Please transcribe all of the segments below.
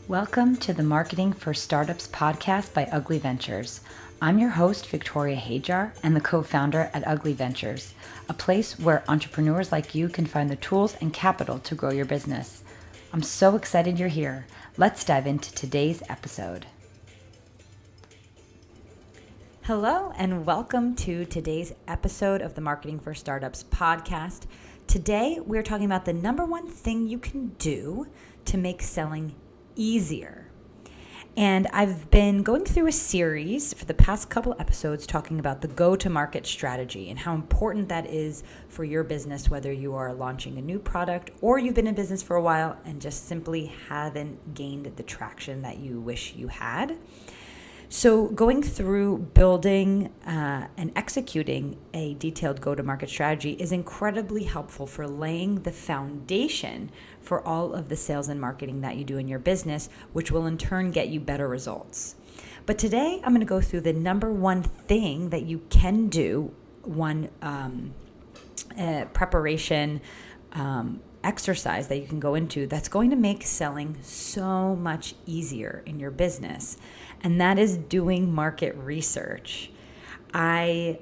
Welcome to the Marketing for Startups podcast by Ugly Ventures. I'm your host, Victoria Hajar, and the co-founder at Ugly Ventures, a place where entrepreneurs like you can find the tools and capital to grow your business. I'm so excited you're here. Let's dive into today's episode. Hello, and welcome to today's episode of the Marketing for Startups podcast. Today, we're talking about the number one thing you can do to make selling easier. And I've been going through a series for the past couple episodes talking about the go-to-market strategy and how important that is for your business, whether you are launching a new product or you've been in business for a while and just simply haven't gained the traction that you wish you had. So going through building and executing a detailed go-to-market strategy is incredibly helpful for laying the foundation for all of the sales and marketing that you do in your business, which will in turn get you better results. But today I'm going to go through the number one thing that you can do, one preparation exercise that you can go into that's going to make selling so much easier in your business. And that is doing market research. I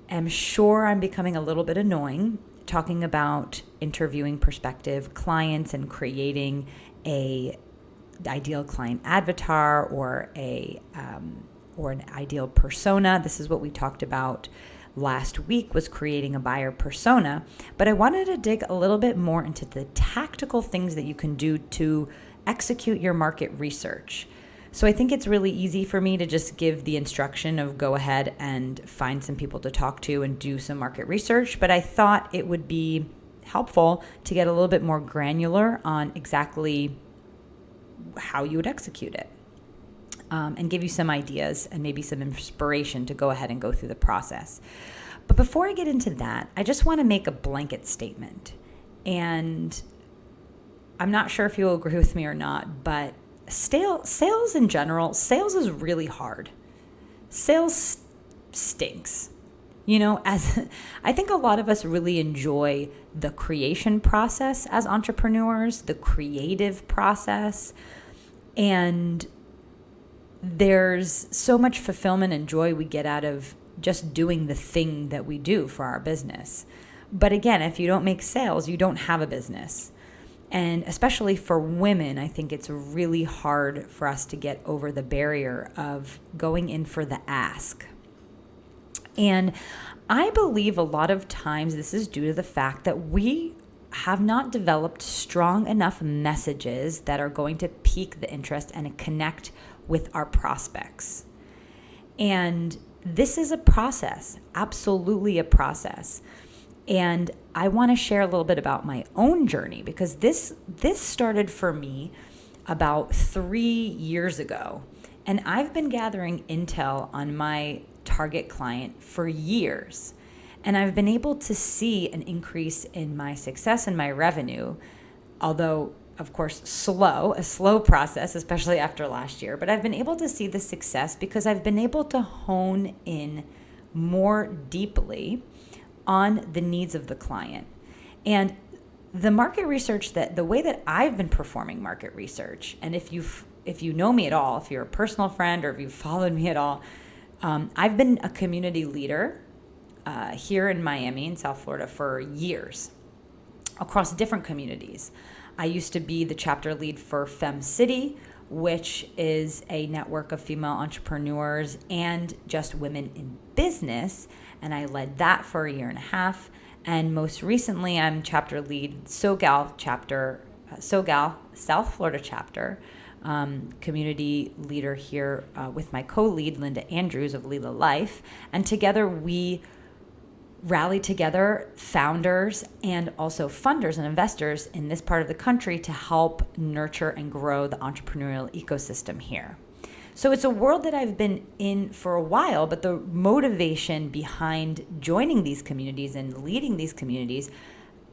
am sure I'm becoming a little bit annoying talking about interviewing prospective clients and creating a ideal client avatar or an ideal persona. This is what we talked about last week, was creating a buyer persona. But I wanted to dig a little bit more into the tactical things that you can do to execute your market research. So I think it's really easy for me to just give the instruction of go ahead and find some people to talk to and do some market research. But I thought it would be helpful to get a little bit more granular on exactly how you would execute it. And give you some ideas and maybe some inspiration to go ahead and go through the process. But before I get into that, I just want to make a blanket statement. And I'm not sure if you'll agree with me or not, but sales in general, sales is really hard. Sales stinks. You know, as I think a lot of us really enjoy the creation process as entrepreneurs, the creative process, and there's so much fulfillment and joy we get out of just doing the thing that we do for our business. But again, if you don't make sales, you don't have a business. And especially for women, I think it's really hard for us to get over the barrier of going in for the ask. And I believe a lot of times this is due to the fact that we have not developed strong enough messages that are going to pique the interest and connect with our prospects. And this is a process, absolutely a process. And I want to share a little bit about my own journey because this started for me about 3 years ago. And I've been gathering intel on my target client for years. And I've been able to see an increase in my success and my revenue, although of course, a slow process, especially after last year. But I've been able to see the success because I've been able to hone in more deeply on the needs of the client. And the market research, the way that I've been performing market research, and if you know me at all, if you're a personal friend or if you've followed me at all, I've been a community leader here in Miami in South Florida for years across different communities. I used to be the chapter lead for Fem City, which is a network of female entrepreneurs and just women in business. And I led that for a year and a half. And most recently, I'm chapter lead SoCal South Florida chapter, community leader here with my co-lead, Linda Andrews of Lila Life. And together we rally together founders and also funders and investors in this part of the country to help nurture and grow the entrepreneurial ecosystem here. So it's a world that I've been in for a while, but the motivation behind joining these communities and leading these communities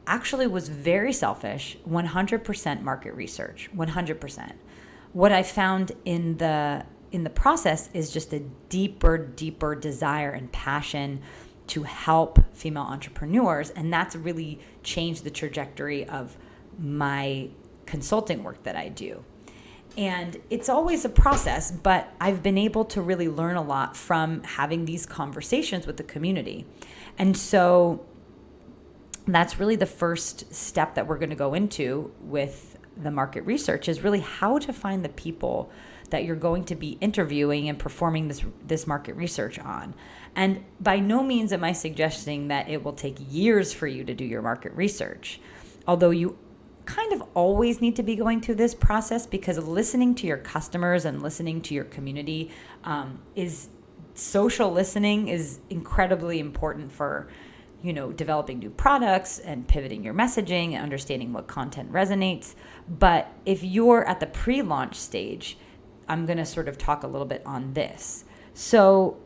actually was very selfish, 100% market research, 100%. What I found in the process is just a deeper desire and passion to help female entrepreneurs. And that's really changed the trajectory of my consulting work that I do. And it's always a process, but I've been able to really learn a lot from having these conversations with the community. And so that's really the first step that we're going to go into with the market research, is really how to find the people that you're going to be interviewing and performing this market research on. And by no means am I suggesting that it will take years for you to do your market research, although you kind of always need to be going through this process, because listening to your customers and listening to your community social listening is incredibly important for developing new products and pivoting your messaging and understanding what content resonates. But if you're at the pre-launch stage, I'm going to sort of talk a little bit on this. So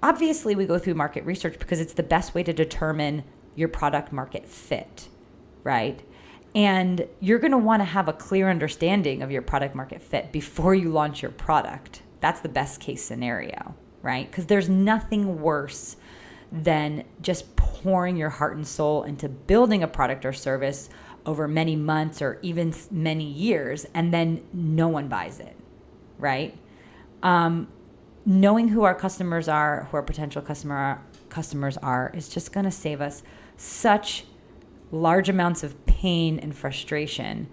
obviously we go through market research because it's the best way to determine your product market fit, right? And you're going to want to have a clear understanding of your product market fit before you launch your product. That's the best case scenario, right? Because there's nothing worse than just pouring your heart and soul into building a product or service over many months or even many years, and then no one buys it, right? Knowing who our customers are, who our potential customers are, is just going to save us such large amounts of pain and frustration.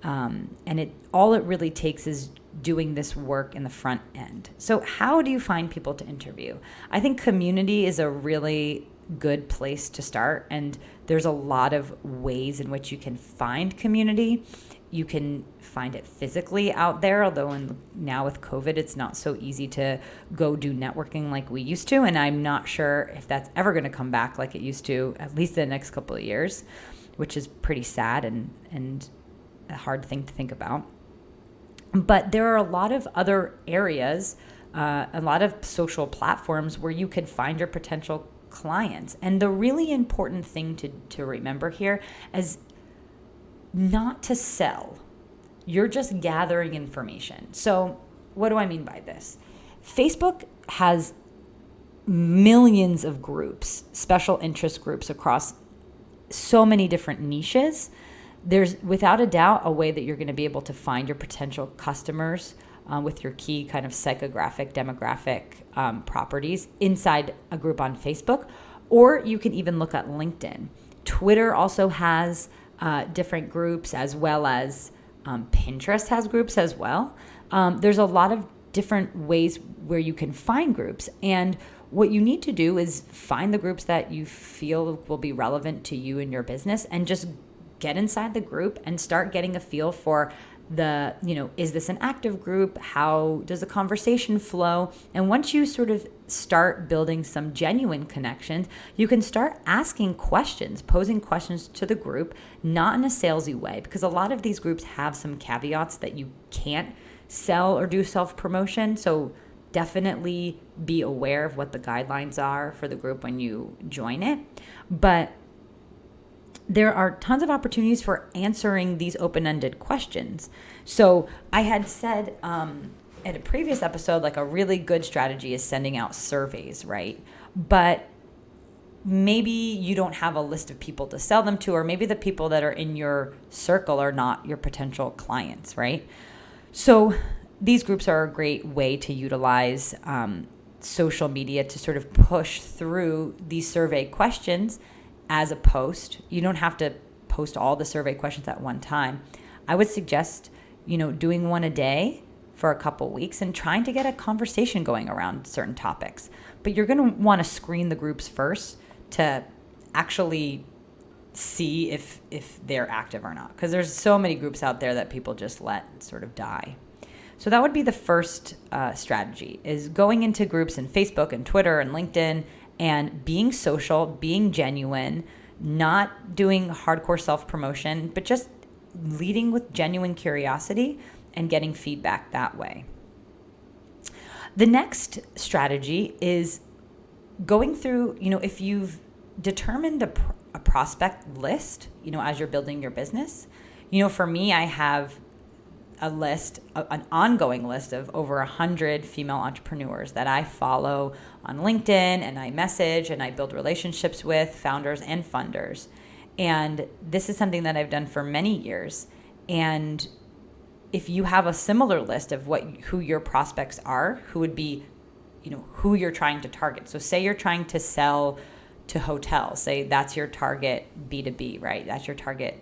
And all it really takes is doing this work in the front end. So how do you find people to interview? I think community is a really good place to start. And there's a lot of ways in which you can find community. You can find it physically out there, although now with COVID, it's not so easy to go do networking like we used to. And I'm not sure if that's ever going to come back like it used to, at least the next couple of years, which is pretty sad and a hard thing to think about. But there are a lot of other areas, a lot of social platforms where you could find your potential clients. And the really important thing to remember here is not to sell. You're just gathering information. So what do I mean by this? Facebook has millions of groups, special interest groups across so many different niches. There's without a doubt a way that you're going to be able to find your potential customers with your key kind of psychographic, demographic properties inside a group on Facebook, or you can even look at LinkedIn. Twitter also has different groups, as well as Pinterest has groups as well. There's a lot of different ways where you can find groups. And what you need to do is find the groups that you feel will be relevant to you and your business, and just get inside the group and start getting a feel for is this an active group? How does the conversation flow? And once you sort of start building some genuine connections, you can start asking questions, posing questions to the group, not in a salesy way, because a lot of these groups have some caveats that you can't sell or do self-promotion. So definitely be aware of what the guidelines are for the group when you join it. But there are tons of opportunities for answering these open-ended questions. So I had said at a previous episode, like a really good strategy is sending out surveys, right? But maybe you don't have a list of people to sell them to, or maybe the people that are in your circle are not your potential clients, right? So these groups are a great way to utilize social media to sort of push through these survey questions as a post. You don't have to post all the survey questions at one time. I would suggest, doing one a day for a couple weeks and trying to get a conversation going around certain topics. But you're going to want to screen the groups first to actually see if they're active or not, because there's so many groups out there that people just let sort of die. So that would be the first strategy, is going into groups in Facebook and Twitter and LinkedIn and being social, being genuine, not doing hardcore self-promotion, but just leading with genuine curiosity and getting feedback that way. The next strategy is going through, if you've determined a prospect list, as you're building your business. For me, I have an ongoing list of over 100 female entrepreneurs that I follow on LinkedIn, and I message and I build relationships with founders and funders. And this is something that I've done for many years. And if you have a similar list of who your prospects are, who would be, who you're trying to target. So say you're trying to sell to hotels, say that's your target B2B, right? That's your target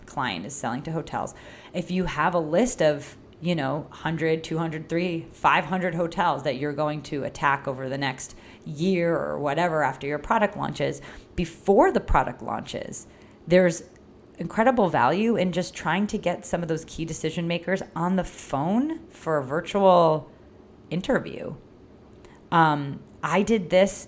client is selling to hotels. If you have a list of 100, 200, 300, 500 hotels that you're going to attack over the next year or whatever after your product launches, before the product launches, there's incredible value in just trying to get some of those key decision makers on the phone for a virtual interview. I did this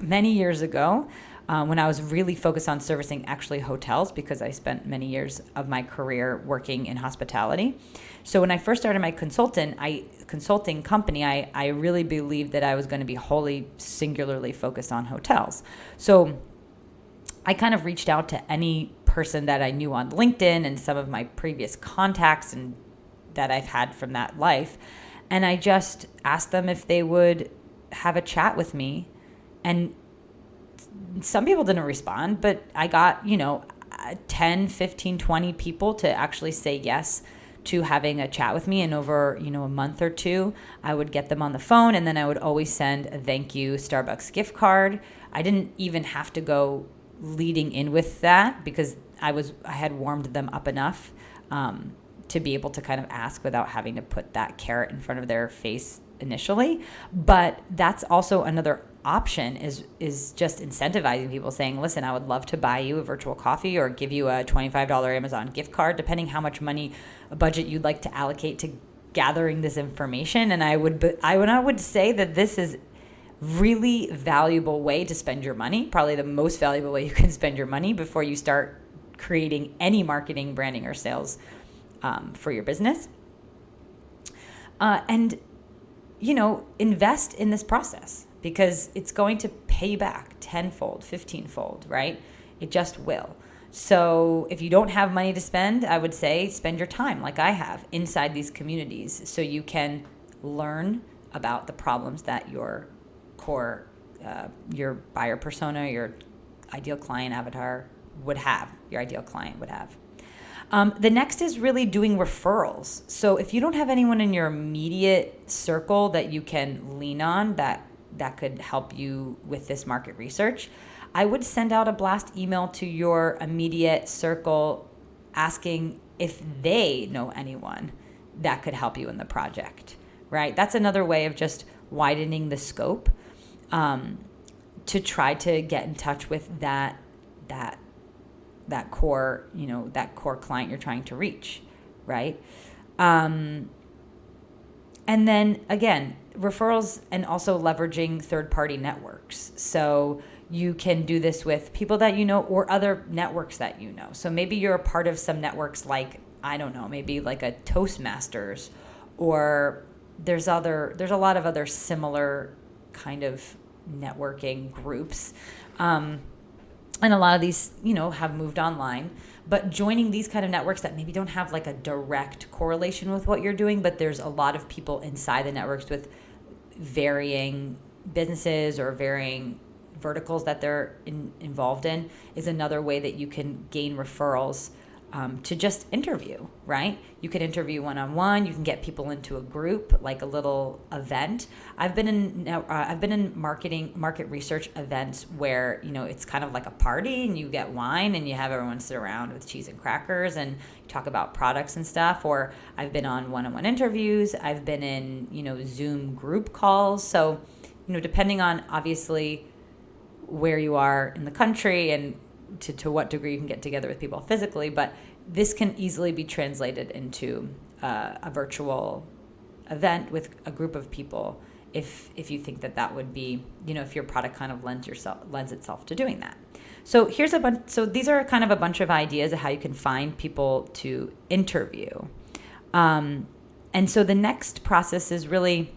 many years ago when I was really focused on servicing actually hotels, because I spent many years of my career working in hospitality. So when I first started my consulting company, I really believed that I was going to be wholly singularly focused on hotels. So I kind of reached out to any person that I knew on LinkedIn and some of my previous contacts and that I've had from that life. And I just asked them if they would have a chat with me. And some people didn't respond, but I got, 10, 15, 20 people to actually say yes to having a chat with me. And over, a month or two, I would get them on the phone, and then I would always send a thank you Starbucks gift card. I didn't even have to go leading in with that because I had warmed them up enough to be able to kind of ask without having to put that carrot in front of their face initially. But that's also another option is just incentivizing people, saying, listen, I would love to buy you a virtual coffee or give you a $25 Amazon gift card, depending how much money, a budget you'd like to allocate to gathering this information. And I would say that this is really valuable way to spend your money, probably the most valuable way you can spend your money before you start creating any marketing, branding, or sales for your business. And invest in this process, because it's going to pay you back tenfold, 15-fold, right? It just will. So if you don't have money to spend, I would say spend your time like I have inside these communities so you can learn about the problems that your buyer persona, your ideal client avatar would have, your ideal client would have. The next is really doing referrals. So if you don't have anyone in your immediate circle that you can lean on that could help you with this market research, I would send out a blast email to your immediate circle asking if they know anyone that could help you in the project, right? That's another way of just widening the scope to try to get in touch with that core, that core client you're trying to reach, right? And then again, referrals and also leveraging third-party networks. So you can do this with people that you know or other networks that you know. So maybe you're a part of some networks like, I don't know, maybe like a Toastmasters, or there's a lot of other similar kind of networking groups. And a lot of these, have moved online. But joining these kind of networks that maybe don't have like a direct correlation with what you're doing, but there's a lot of people inside the networks with varying businesses or varying verticals that they're involved in, is another way that you can gain referrals to just interview, right? You can interview one-on-one. You can get people into a group, like a little event. I've been in market research events where, it's kind of like a party and you get wine and you have everyone sit around with cheese and crackers and talk about products and stuff. Or I've been on one-on-one interviews. I've been in, Zoom group calls. So, depending on obviously where you are in the country and to what degree you can get together with people physically, but this can easily be translated into a virtual event with a group of people if you think that would be, if your product kind of lends itself to doing that. So here's so these are kind of a bunch of ideas of how you can find people to interview. And so the next process is really,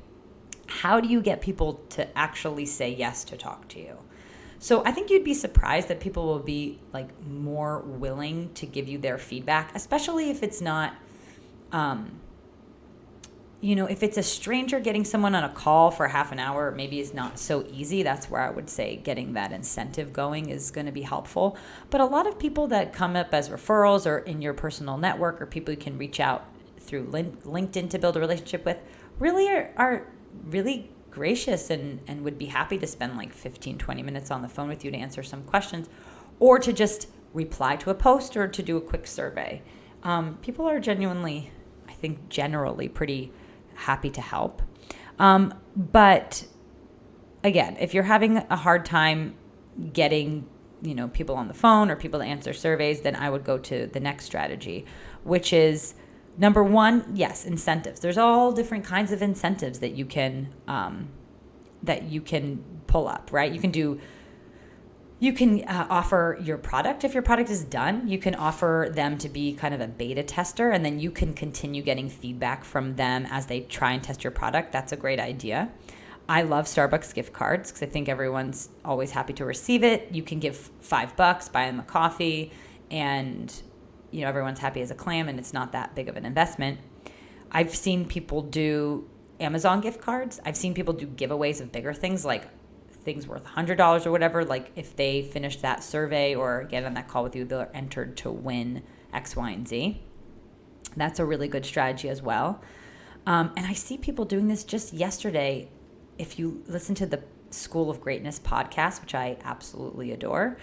how do you get people to actually say yes to talk to you? So I think you'd be surprised that people will be like more willing to give you their feedback, especially if it's not, if it's a stranger, getting someone on a call for half an hour maybe is not so easy. That's where I would say getting that incentive going is going to be helpful. But a lot of people that come up as referrals or in your personal network or people you can reach out through LinkedIn to build a relationship with really are really gracious and would be happy to spend like 15, 20 minutes on the phone with you to answer some questions or to just reply to a post or to do a quick survey. People are genuinely, I think, generally pretty happy to help. But again, if you're having a hard time getting, people on the phone or people to answer surveys, then I would go to the next strategy, which is number one, yes, incentives. There's all different kinds of incentives that you can pull up, right? You can offer your product. If your product is done, you can offer them to be kind of a beta tester, and then you can continue getting feedback from them as they try and test your product. That's a great idea. I love Starbucks gift cards because I think everyone's always happy to receive it. You can give $5, buy them a coffee, and everyone's happy as a clam, and it's not that big of an investment. I've seen people do Amazon gift cards. I've seen people do giveaways of bigger things like things worth $100 or whatever. Like if they finish that survey or get on that call with you, they're entered to win X, Y, and Z. That's a really good strategy as well. And I see people doing this just yesterday. If you listen to the School of Greatness podcast, which I absolutely adore,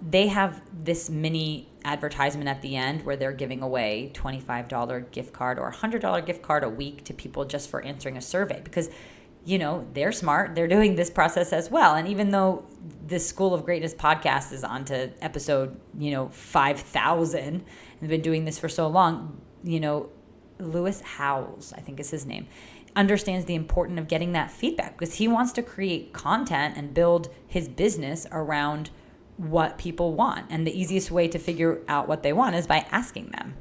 they have this mini advertisement at the end where they're giving away $25 gift card or $100 gift card a week to people just for answering a survey because they're smart. They're doing this process as well. And even though this School of Greatness podcast is on to episode, 5,000, and they've been doing this for so long, Lewis Howells, I think is his name, understands the importance of getting that feedback because he wants to create content and build his business around what people want. And the easiest way to figure out what they want is by asking them.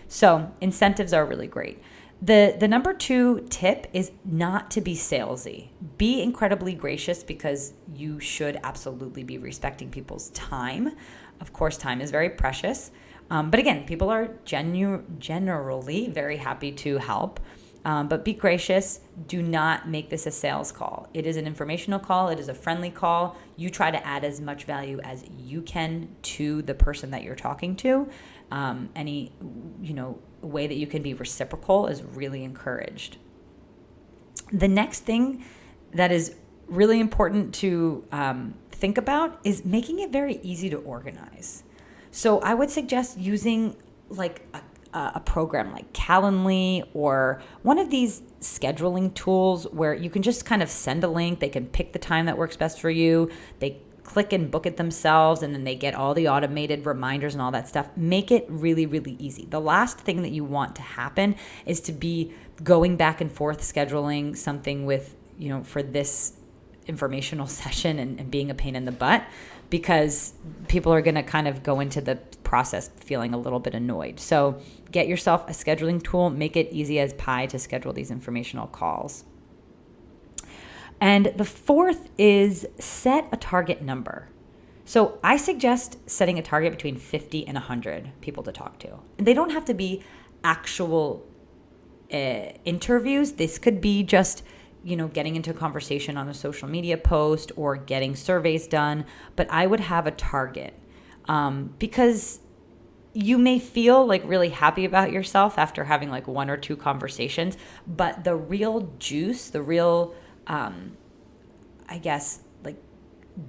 So incentives are really great. The number 2 tip is not to be salesy. Be incredibly gracious because you should absolutely be respecting people's time. Of course, time is very precious. But again, people are generally very happy to help. But be gracious. Do not make this a sales call. It is an informational call. It is a friendly call. You try to add as much value as you can to the person that you're talking to. Any way that you can be reciprocal is really encouraged. The next thing that is really important to think about is making it very easy to organize. So I would suggest using like a program like Calendly or one of these scheduling tools where you can just kind of send a link. They can pick the time that works best for you. They click and book it themselves, and then they get all the automated reminders and all that stuff. Make it really, really easy. The last thing that you want to happen is to be going back and forth scheduling something with, for this informational session and being a pain in the butt, because people are going to kind of go into the process feeling a little bit annoyed. So get yourself a scheduling tool, make it easy as pie to schedule these informational calls. And the 4th is set a target number. So I suggest setting a target between 50 and 100 people to talk to. And they don't have to be actual interviews. This could be just, getting into a conversation on a social media post or getting surveys done. But I would have a target because you may feel like really happy about yourself after having like 1 or 2 conversations. But the real juice, the real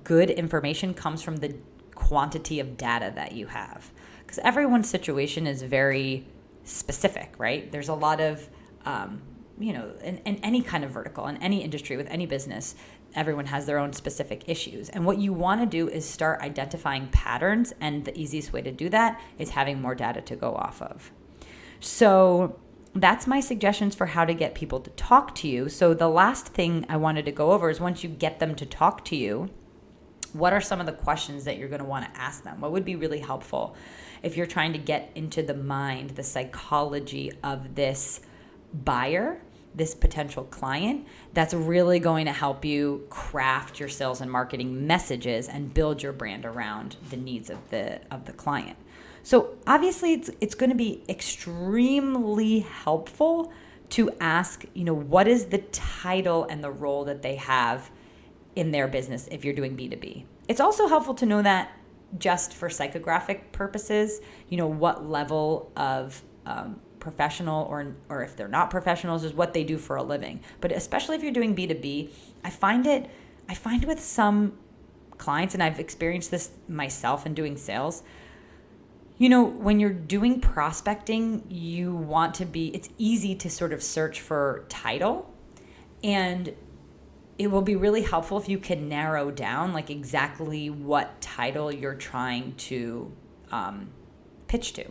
good information comes from the quantity of data that you have. Because everyone's situation is very specific, right? There's a lot of, in any kind of vertical, in any industry, with any business, everyone has their own specific issues. And what you want to do is start identifying patterns. And the easiest way to do that is having more data to go off of. So that's my suggestions for how to get people to talk to you. So the last thing I wanted to go over is once you get them to talk to you, what are some of the questions that you're going to want to ask them? What would be really helpful if you're trying to get into the mind, the psychology of this buyer, this potential client? That's really going to help you craft your sales and marketing messages and build your brand around the needs of the client. So obviously it's going to be extremely helpful to ask, what is the title and the role that they have in their business if you're doing B2B. It's also helpful to know that just for psychographic purposes, what level of professional or if they're not professionals is what they do for a living. But especially if you're doing B2B, I find with some clients, and I've experienced this myself in doing sales, when you're doing prospecting, it's easy to sort of search for title, and it will be really helpful if you can narrow down like exactly what title you're trying to pitch to.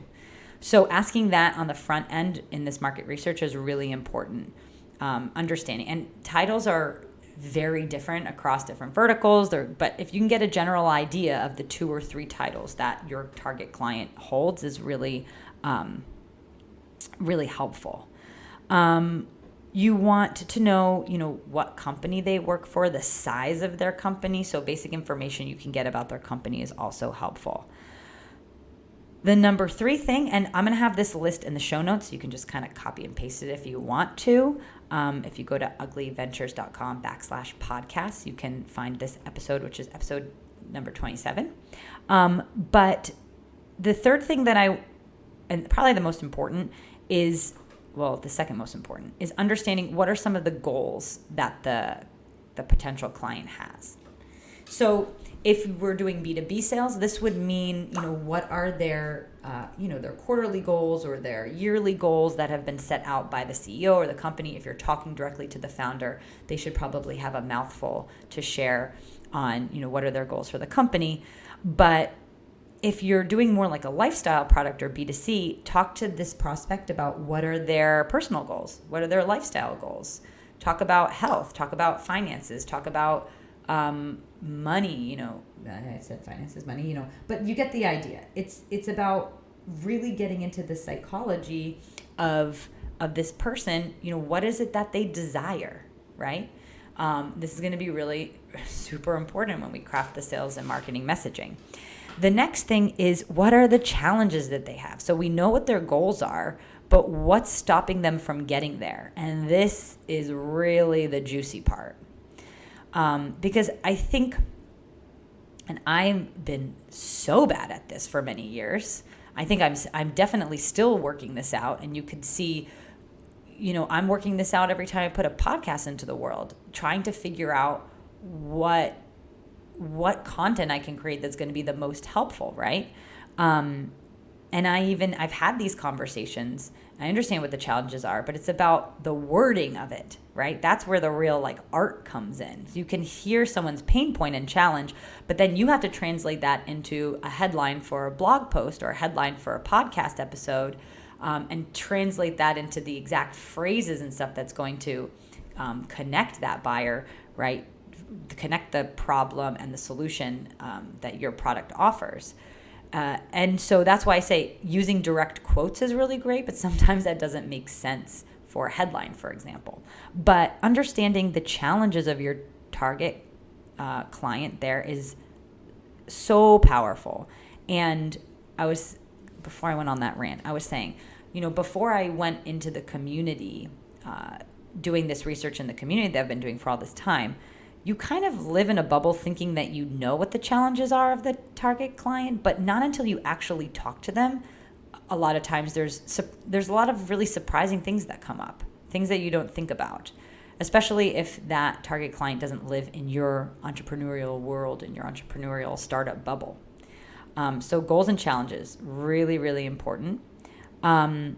So asking that on the front end in this market research is really important. Understanding, and titles are very different across different verticals. But if you can get a general idea of the 2 or 3 titles that your target client holds is really, really helpful. You want to know, what company they work for, the size of their company. So basic information you can get about their company is also helpful. The number 3 thing, and I'm going to have this list in the show notes. You can just kind of copy and paste it if you want to. If you go to uglyventures.com/podcast, you can find this episode, which is episode number 27. But the third thing and probably the most important is, the second most important, is understanding what are some of the goals that the potential client has. So if we're doing B2B sales, this would mean, what are their quarterly goals or their yearly goals that have been set out by the CEO or the company. If you're talking directly to the founder, they should probably have a mouthful to share on, what are their goals for the company. But if you're doing more like a lifestyle product or B2C, talk to this prospect about what are their personal goals, what are their lifestyle goals. Talk about health, talk about finances, talk about money, I said finances, money, but you get the idea. It's about really getting into the psychology of this person, what is it that they desire, right? This is going to be really super important when we craft the sales and marketing messaging. The next thing is, what are the challenges that they have? So we know what their goals are, but what's stopping them from getting there? And this is really the juicy part. Because I think, and I've been so bad at this for many years, I think I'm definitely still working this out, and you could see, I'm working this out every time I put a podcast into the world, trying to figure out what content I can create that's going to be the most helpful, right? And I've had these conversations. I understand what the challenges are, but it's about the wording of it, right? That's where the real art comes in. So you can hear someone's pain point and challenge, but then you have to translate that into a headline for a blog post or a headline for a podcast episode, and translate that into the exact phrases and stuff that's going to connect that buyer, right? Connect the problem and the solution that your product offers. And so that's why I say using direct quotes is really great, but sometimes that doesn't make sense for a headline, for example. But understanding the challenges of your target client there is so powerful. And before I went on that rant, I was saying, before I went into the community, doing this research in the community that I've been doing for all this time, you kind of live in a bubble thinking that you know what the challenges are of the target client, but not until you actually talk to them. A lot of times there's a lot of really surprising things that come up, things that you don't think about, especially if that target client doesn't live in your entrepreneurial world, in your entrepreneurial startup bubble. So goals and challenges, really, really important. The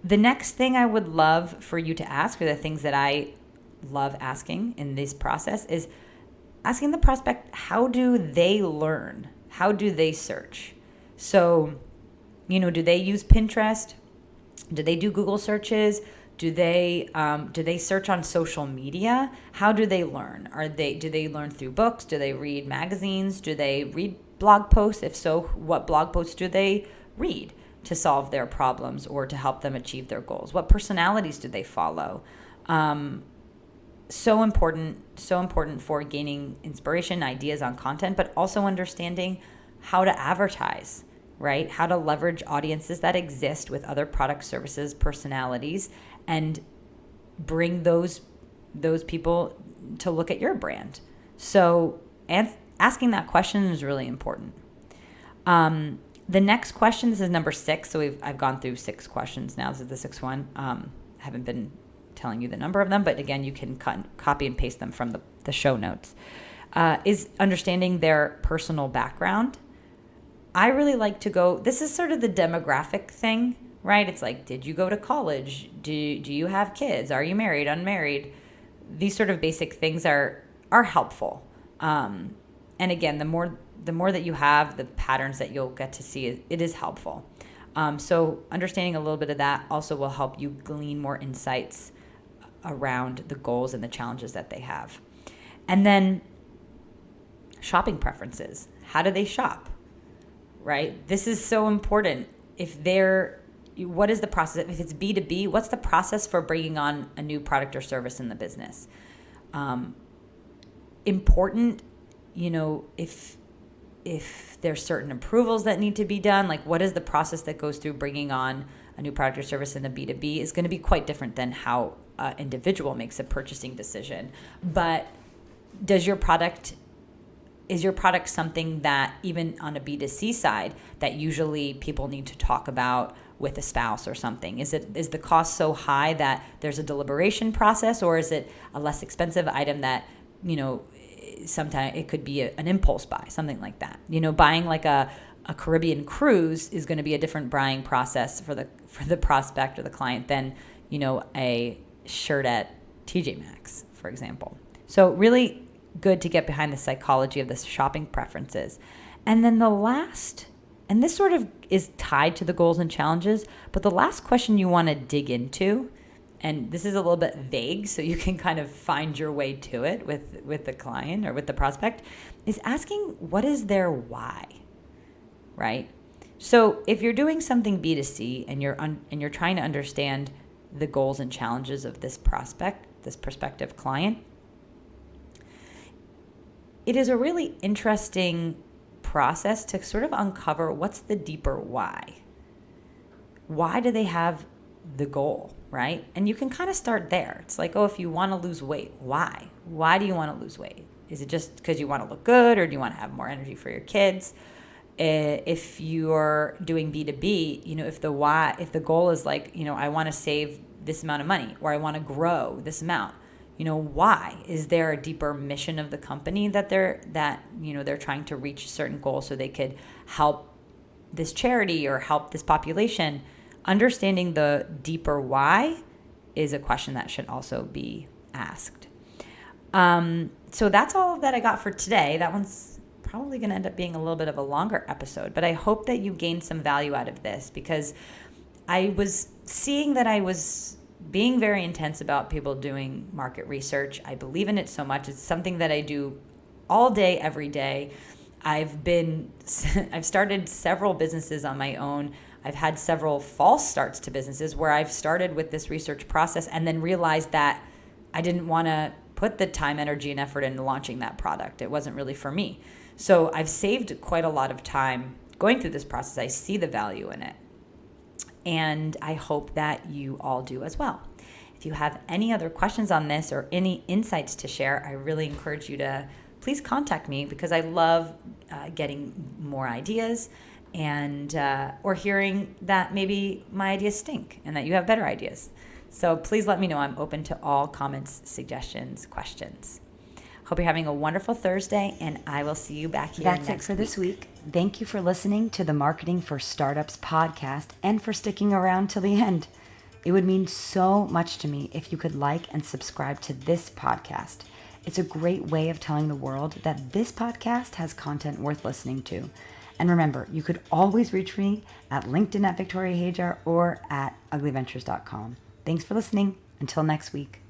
next thing I would love for you to ask, or the things that I love asking in this process, is asking the prospect, how do they learn? How do they search? So, do they use Pinterest? Do they do Google searches? Do they search on social media? How do they learn? Do they learn through books? Do they read magazines? Do they read blog posts? If so, what blog posts do they read to solve their problems or to help them achieve their goals? What personalities do they follow? So important for gaining inspiration, ideas on content, but also understanding how to advertise. right? How to leverage audiences that exist with other product, services, personalities, and bring those people to look at your brand. So asking that question is really important. The next question, this is number 6. So I've gone through 6 questions now. This is the 6th one. I haven't been telling you the number of them, but again, you can copy and paste them from the show notes. Is understanding their personal background. I really like to go, this is sort of the demographic thing, right? It's like, did you go to college? Do you have kids? Are you married, unmarried? These sort of basic things are helpful. And again, the more that you have, the patterns that you'll get to see, it is helpful. So understanding a little bit of that also will help you glean more insights around the goals and the challenges that they have. And then shopping preferences. How do they shop? Right? This is so important. What is the process? If it's B2B, what's the process for bringing on a new product or service in the business? Important, if there's certain approvals that need to be done, like what is the process that goes through bringing on a new product or service in the B2B is going to be quite different than how an individual makes a purchasing decision. But is your product something that even on a B2C side that usually people need to talk about with a spouse or something? Is the cost so high that there's a deliberation process, or is it a less expensive item that, sometimes it could be an impulse buy, something like that. Buying like a Caribbean cruise is going to be a different buying process for the prospect or the client than, a shirt at TJ Maxx, for example. So really good to get behind the psychology of the shopping preferences. And then the last, and this sort of is tied to the goals and challenges, but the last question you want to dig into, and this is a little bit vague, so you can kind of find your way to it with the client or with the prospect, is asking what is their why, right? So if you're doing something B2C and you're trying to understand the goals and challenges of this prospective client, it is a really interesting process to sort of uncover what's the deeper why. Why do they have the goal, right? And you can kind of start there. It's like, if you want to lose weight, why? Why do you want to lose weight? Is it just because you want to look good, or do you want to have more energy for your kids? If you're doing B2B, if the goal is like, I want to save this amount of money, or I want to grow this amount, why? Is there a deeper mission of the company that they're trying to reach a certain goal so they could help this charity or help this population? Understanding the deeper why is a question that should also be asked. So that's all that I got for today. That one's probably going to end up being a little bit of a longer episode, but I hope that you gained some value out of this, because I was seeing that I was being very intense about people doing market research. I believe in it so much. It's something that I do all day, every day. I've started several businesses on my own. I've had several false starts to businesses where I've started with this research process and then realized that I didn't want to put the time, energy, and effort into launching that product. It wasn't really for me. So I've saved quite a lot of time going through this process. I see the value in it. And I hope that you all do as well. If you have any other questions on this or any insights to share, I really encourage you to please contact me, because I love getting more ideas and or hearing that maybe my ideas stink and that you have better ideas. So please let me know. I'm open to all comments, suggestions, questions. Hope you're having a wonderful Thursday, and I will see you back here next week. That's it for this week. Thank you for listening to the Marketing for Startups podcast and for sticking around till the end. It would mean so much to me if you could like and subscribe to this podcast. It's a great way of telling the world that this podcast has content worth listening to. And remember, you could always reach me at LinkedIn at Victoria Hajar or at uglyventures.com. Thanks for listening. Until next week.